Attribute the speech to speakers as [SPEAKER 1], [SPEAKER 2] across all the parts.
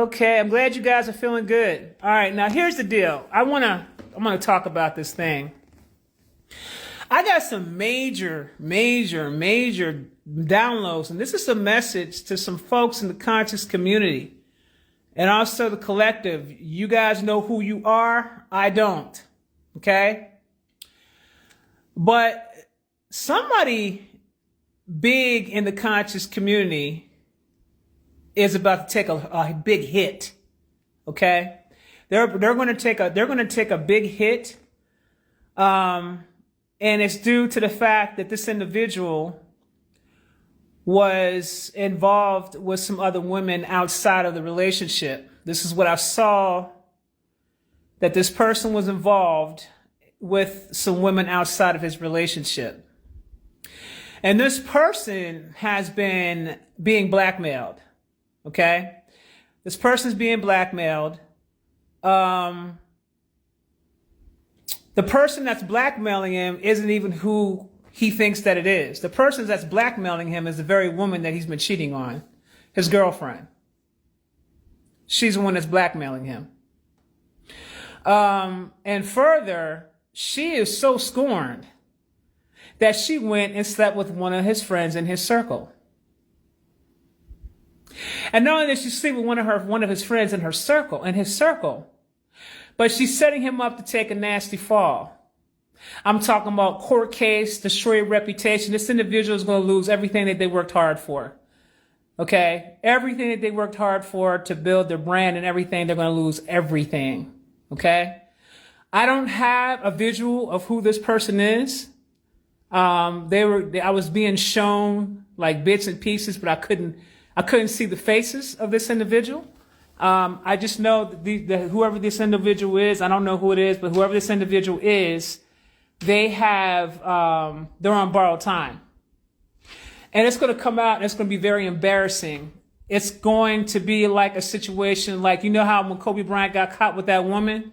[SPEAKER 1] Okay, I'm glad you guys are feeling good. All right, now here's the deal. I wanna talk about this thing. I got some major downloads, and this is a message to some folks in the conscious community and also the collective. You guys know who you are. I don't. Okay? But somebody big in the conscious community is about to take a big hit. Okay? They're going to take a big hit. And it's due to the fact that this individual was involved with some other women outside of the relationship. This is what I saw, that this person was involved with some women outside of his relationship. And this person has been being blackmailed. Okay? This person's being blackmailed. The person that's blackmailing him isn't even who he thinks that it is. The person that's blackmailing him is the very woman that he's been cheating on, his girlfriend. She's the one that's blackmailing him. And further, she is so scorned that she went and slept with one of his friends in his circle. And not only did she sleep with one of his friends in his circle, but she's setting him up to take a nasty fall. I'm talking about court case, destroy reputation. This individual is going to lose everything that they worked hard for. Okay? Everything that they worked hard for to build their brand and everything, they're going to lose everything. Okay? I don't have a visual of who this person is. I was being shown like bits and pieces, but I couldn't see the faces of this individual. I just know that whoever this individual is, I don't know who it is, but whoever this individual is, they're on borrowed time. And it's going to come out and it's going to be very embarrassing. It's going to be like a situation like, you know how when Kobe Bryant got caught with that woman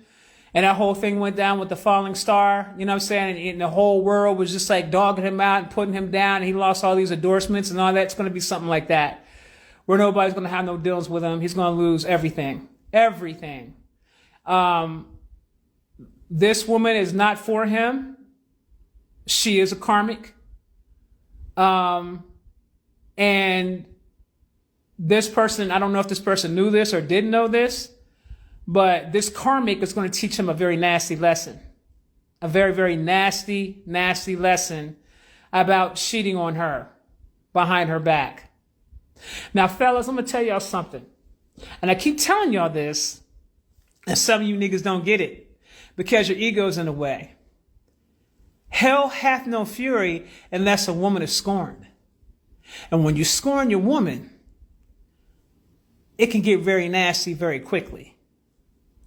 [SPEAKER 1] and that whole thing went down with the falling star, you know what I'm saying? And the whole world was just like dogging him out and putting him down. And he lost all these endorsements and all that. It's going to be something like that, where nobody's going to have no deals with him. He's going to lose everything. Everything. This woman is not for him. She is a karmic. And this person, I don't know if this person knew this or didn't know this, but this karmic is going to teach him a very nasty lesson. A very, very nasty lesson about cheating on her behind her back. Now, fellas, I'm going to tell y'all something. And I keep telling y'all this, and some of you niggas don't get it because your ego's in the way. Hell hath no fury unless a woman is scorned. And when you scorn your woman, it can get very nasty very quickly.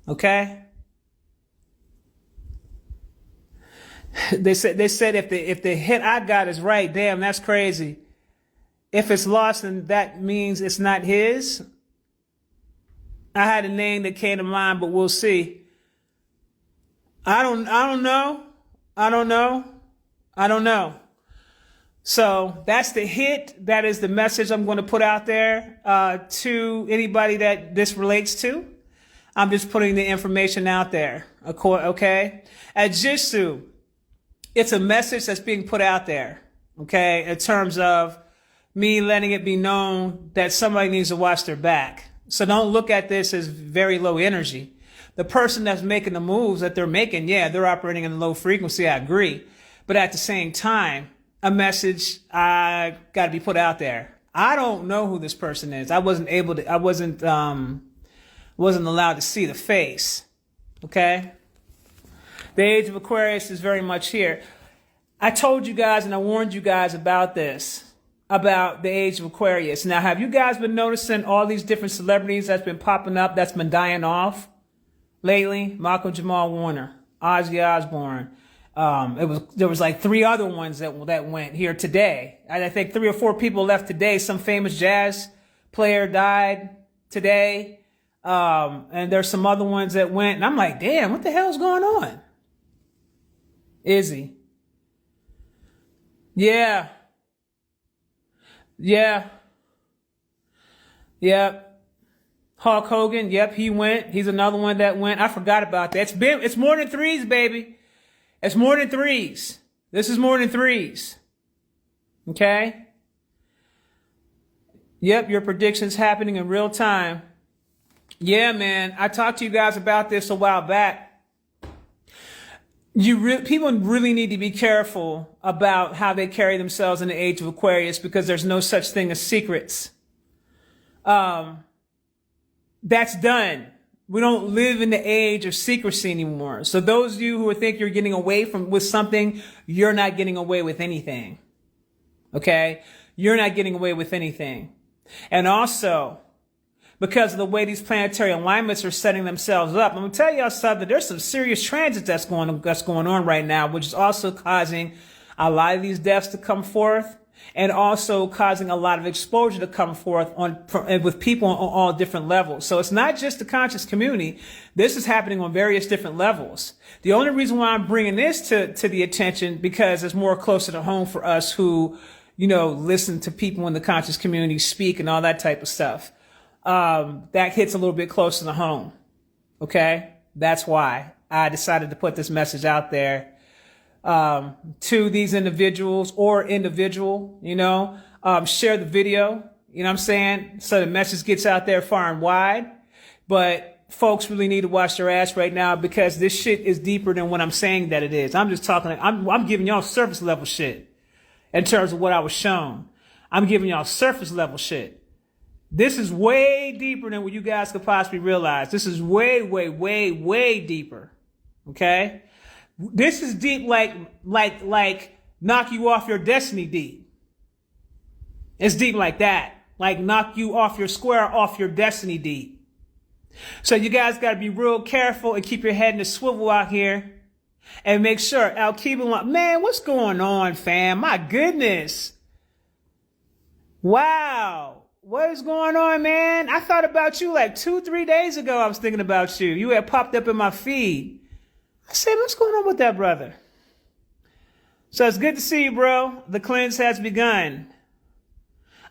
[SPEAKER 1] Okay? They said if the hit I got is right, damn, that's crazy. If it's lost, then that means it's not his. I had a name that came to mind, but we'll see. I don't know. So that's the hit. That is the message I'm going to put out there to anybody that this relates to. I'm just putting the information out there. Okay? At Jitsu, it's a message that's being put out there. Okay? In terms of me letting it be known that somebody needs to watch their back. So don't look at this as very low energy. The person that's making the moves that they're making, yeah, they're operating in low frequency. I agree. But at the same time, a message got to be put out there. I don't know who this person is. I wasn't allowed to see the face. Okay? The age of Aquarius is very much here. I told you guys and I warned you guys about this, about the age of Aquarius. Now, have you guys been noticing all these different celebrities that's been popping up, that's been dying off lately? Malcolm Jamal Warner, Ozzy Osbourne. There was like 3 other ones that went here today. I think 3 or 4 people left today. Some famous jazz player died today. And there's some other ones that went, and I'm like, damn, what the hell's going on? Izzy. Yeah. Yep. Hulk Hogan, yep, he went. He's another one that went. I forgot about that. It's more than threes, baby. It's more than threes. This is more than threes. Okay? Yep, your prediction's happening in real time. Yeah, man. I talked to you guys about this a while back. People really need to be careful about how they carry themselves in the age of Aquarius, because there's no such thing as secrets. That's done. We don't live in the age of secrecy anymore. So those of you who think you're getting away with something, you're not getting away with anything. Okay? You're not getting away with anything. And also, because of the way these planetary alignments are setting themselves up, I'm going to tell y'all something. There's some serious transit that's going on right now, which is also causing a lot of these deaths to come forth, and also causing a lot of exposure to come forth with people on all different levels. So it's not just the conscious community. This is happening on various different levels. The only reason why I'm bringing this to the attention, because it's more closer to home for us who, listen to people in the conscious community speak and all that type of stuff. That hits a little bit closer to home. Okay? That's why I decided to put this message out there to these individuals or individual, share the video, you know what I'm saying? So the message gets out there far and wide. But folks really need to watch their ass right now, because this shit is deeper than what I'm saying that it is. I'm just talking, I'm giving y'all surface level shit in terms of what I was shown. I'm giving y'all surface level shit. This is way deeper than what you guys could possibly realize. This is way, way, way, way deeper. Okay? This is deep like knock you off your destiny deep. It's deep like that. Like knock you off your square off your destiny deep. So you guys got to be real careful and keep your head in the swivel out here. And make sure, man, what's going on, fam? My goodness. Wow. What is going on, man? I thought about you like 2-3 days ago. I was thinking about you. You had popped up in my feed. I said, what's going on with that brother? So it's good to see you, bro. The cleanse has begun.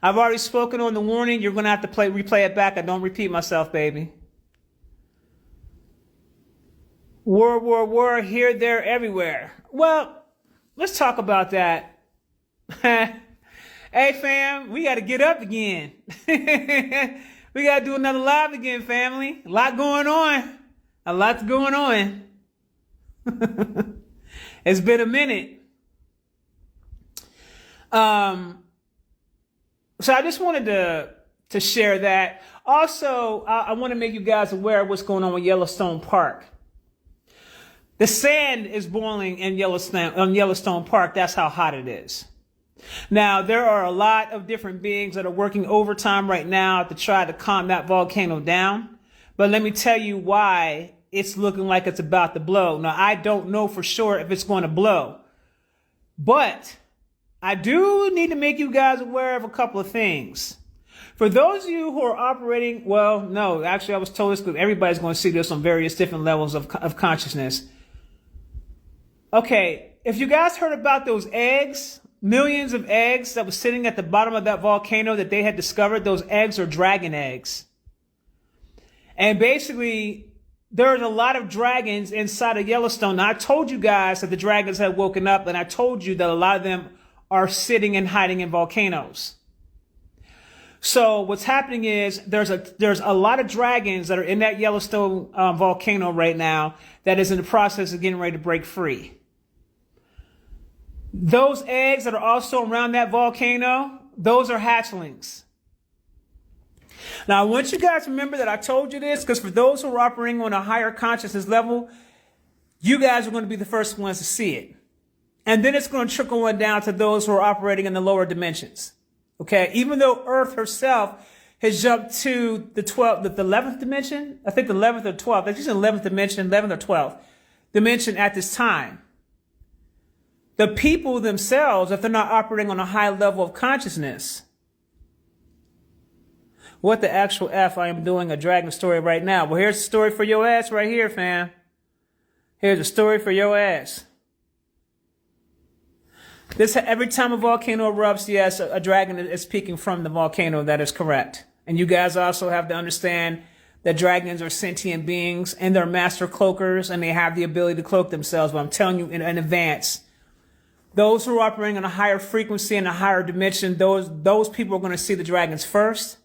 [SPEAKER 1] I've already spoken on the warning. You're going to have to replay it back. I don't repeat myself, baby. War, here, there, everywhere. Well, let's talk about that. Hey, fam, we got to get up again. We got to do another live again, family. A lot going on. A lot's going on. It's been a minute. So I just wanted to share that. Also, I want to make you guys aware of what's going on with Yellowstone Park. The sand is boiling in Yellowstone Park. That's how hot it is. Now, there are a lot of different beings that are working overtime right now to try to calm that volcano down. But let me tell you why it's looking like it's about to blow. Now, I don't know for sure if it's going to blow. But I do need to make you guys aware of a couple of things. For those of you who are operating, well, no, actually I was told this because everybody's going to see this on various different levels of consciousness. Okay, if you guys heard about those eggs, millions of eggs that was sitting at the bottom of that volcano that they had discovered, those eggs are dragon eggs. And basically, there's a lot of dragons inside of Yellowstone. Now, I told you guys that the dragons had woken up, and I told you that a lot of them are sitting and hiding in volcanoes. So what's happening is there's a lot of dragons that are in that Yellowstone volcano right now that is in the process of getting ready to break free. Those eggs that are also around that volcano, those are hatchlings. Now, I want you guys to remember that I told you this because for those who are operating on a higher consciousness level, you guys are going to be the first ones to see it. And then it's going to trickle on down to those who are operating in the lower dimensions. Okay, even though Earth herself has jumped to the 11th dimension, I think the 11th or 12th, I think it's the 11th dimension, 11th or 12th dimension at this time. The people themselves, if they're not operating on a high level of consciousness, what the actual F I am doing a dragon story right now. Well, here's the story for your ass right here, fam. Here's a story for your ass. Every time a volcano erupts, yes, a dragon is peeking from the volcano. That is correct. And you guys also have to understand that dragons are sentient beings and they're master cloakers and they have the ability to cloak themselves. But I'm telling you in advance, those who are operating on a higher frequency and a higher dimension, those people are going to see the dragons first.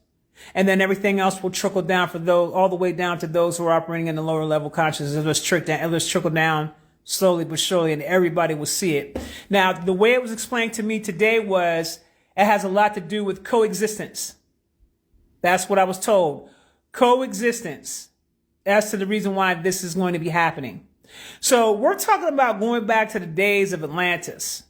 [SPEAKER 1] And then everything else will trickle down for those, all the way down to those who are operating in the lower level consciousness. It'll trickle down slowly but surely, and everybody will see it. Now, the way it was explained to me today was it has a lot to do with coexistence. That's what I was told. Coexistence. As to the reason why this is going to be happening. So we're talking about going back to the days of Atlantis.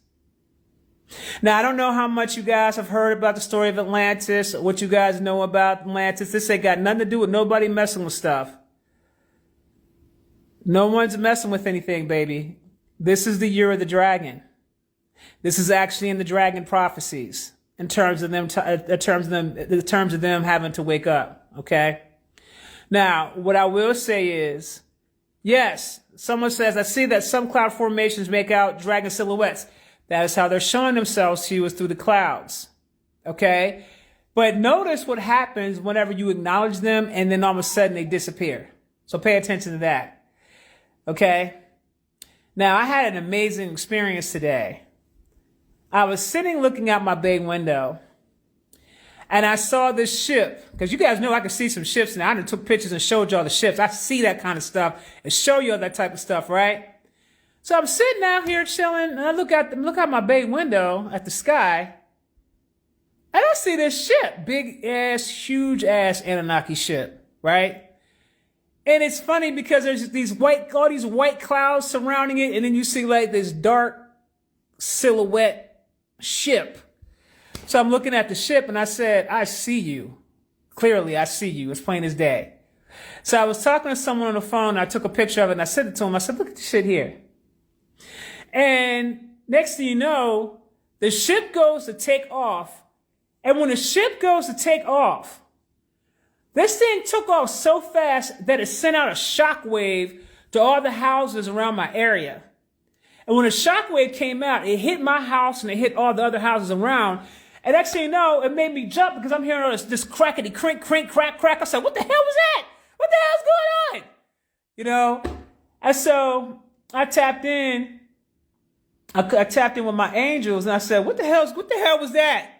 [SPEAKER 1] Now, I don't know how much you guys have heard about the story of Atlantis, or what you guys know about Atlantis. This ain't got nothing to do with nobody messing with stuff. No one's messing with anything, baby. This is the year of the dragon. This is actually in the dragon prophecies in terms of them having to wake up. Okay. Now, what I will say is, yes, someone says, I see that some cloud formations make out dragon silhouettes. That is how they're showing themselves to you, is through the clouds. Okay. But notice what happens whenever you acknowledge them and then all of a sudden they disappear. So pay attention to that. Okay. Now, I had an amazing experience today. I was sitting looking out my bay window and I saw this ship, because you guys know I can see some ships now. I done took pictures and showed y'all the ships. I see that kind of stuff and show y'all that type of stuff, right? So I'm sitting out here chilling and I look out my bay window at the sky and I see this ship, big ass, huge ass Anunnaki ship, right? And it's funny because there's all these white clouds surrounding it, and then you see like this dark silhouette ship. So I'm looking at the ship and I said, I see you. Clearly, I see you. It's plain as day. So I was talking to someone on the phone, and I took a picture of it and I sent it to him. I said, look at this shit here. And next thing you know, the ship goes to take off. And when the ship goes to take off, this thing took off so fast that it sent out a shockwave to all the houses around my area. And when the shockwave came out, it hit my house and it hit all the other houses around. And next thing you know, it made me jump because I'm hearing all this crackety, crink, crink, crack, crack. I said, what the hell was that? What the hell's going on? You know? And so I tapped in. I tapped in with my angels and I said, what the hell was that?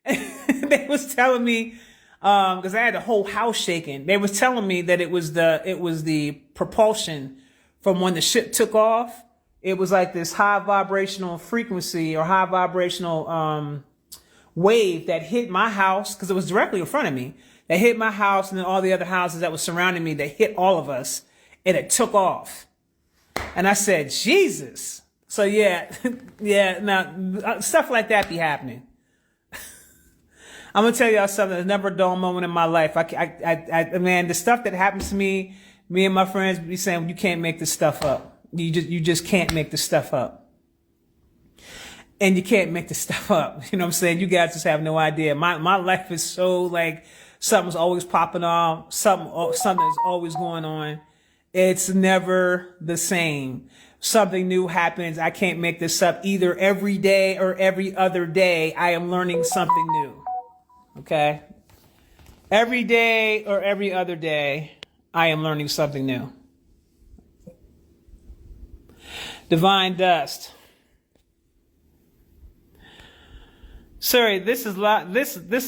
[SPEAKER 1] And they was telling me, because I had the whole house shaking. They was telling me that it was the propulsion from when the ship took off. It was like this high vibrational frequency or high vibrational wave that hit my house, because it was directly in front of me. That hit my house and then all the other houses that was surrounding me. That hit all of us, and it took off. And I said, Jesus. So yeah, yeah. Now stuff like that be happening. I'm gonna tell y'all something. There's never a dull moment in my life. Man, the stuff that happens to me and my friends be saying, you can't make this stuff up. You just can't make this stuff up. And you can't make this stuff up. You know what I'm saying? You guys just have no idea. My life is so like something's always popping off. Something's always going on. It's never the same. Something new happens. I can't make this up. Either every day or every other day, I am learning something new. Okay? Every day or every other day, I am learning something new. Divine dust. Sorry, this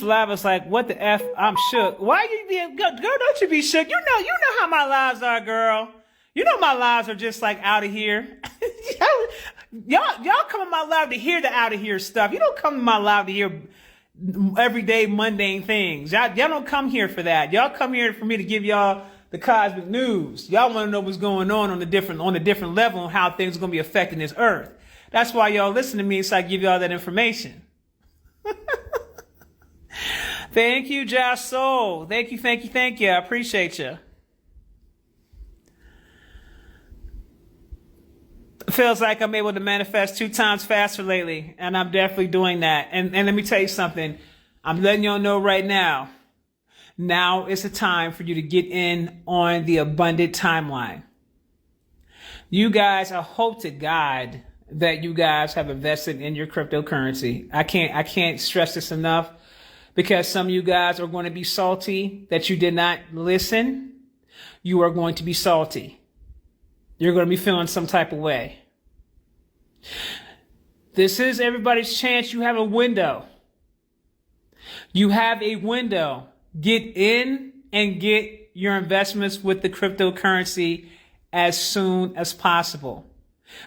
[SPEAKER 1] lava's like, what the F? I'm shook. Why you being, girl, don't you be shook. You know how my lives are, girl. You know my lives are just like out of here. y'all come in my live to hear the out of here stuff. You don't come to my live to hear everyday mundane things. Y'all don't come here for that. Y'all come here for me to give y'all the cosmic news. Y'all want to know what's going on a different level and how things are going to be affecting this earth. That's why y'all listen to me, so I give y'all that information. Thank you, Josh Soul. Thank you. I appreciate you. Feels like I'm able to manifest 2 times faster lately, and I'm definitely doing that. And let me tell you something. I'm letting y'all know right now. Now is the time for you to get in on the abundant timeline. You guys, I hope to God that you guys have invested in your cryptocurrency. I can't stress this enough, because some of you guys are going to be salty that you did not listen. You are going to be salty. You're going to be feeling some type of way. This is everybody's chance. You have a window. You have a window. Get in and get your investments with the cryptocurrency as soon as possible,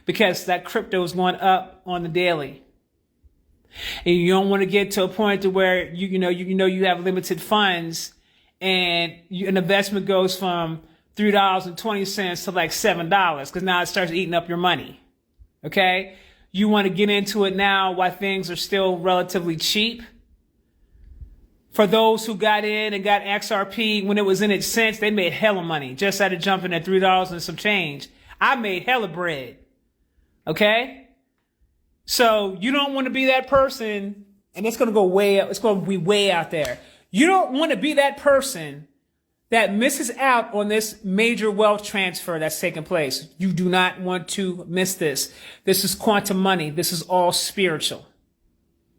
[SPEAKER 1] because that crypto is going up on the daily. And you don't want to get to a point to where you have limited funds and an investment goes from $3.20 to like $7, because now it starts eating up your money. Okay? You want to get into it now while things are still relatively cheap. For those who got in and got XRP when it was in its cents, they made hella money just out of jumping at $3 and some change. I made hella bread. Okay? So you don't want to be that person, and it's going to go way up. It's going to be way out there. You don't want to be that person that misses out on this major wealth transfer that's taking place. You do not want to miss this. This is quantum money. This is all spiritual.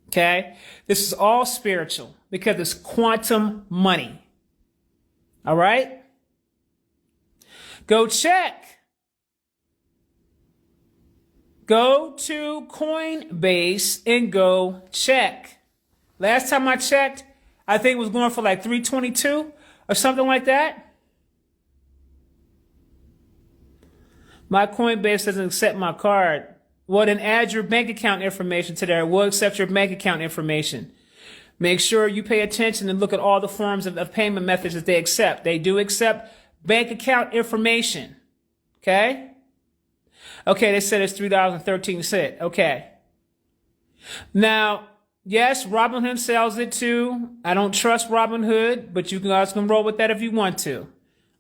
[SPEAKER 1] Okay? This is all spiritual because it's quantum money. All right? Go check. Go to Coinbase and go check. Last time I checked, I think it was going for like 322 or something like that. My Coinbase doesn't accept my card. Well, then add your bank account information to there. We'll accept your bank account information. Make sure you pay attention and look at all the forms of payment methods that they accept. They do accept bank account information. Okay? Okay, they said it's $3.13. Okay. Now, yes, Robinhood sells it too. I don't trust Robinhood, but you guys can roll with that if you want to.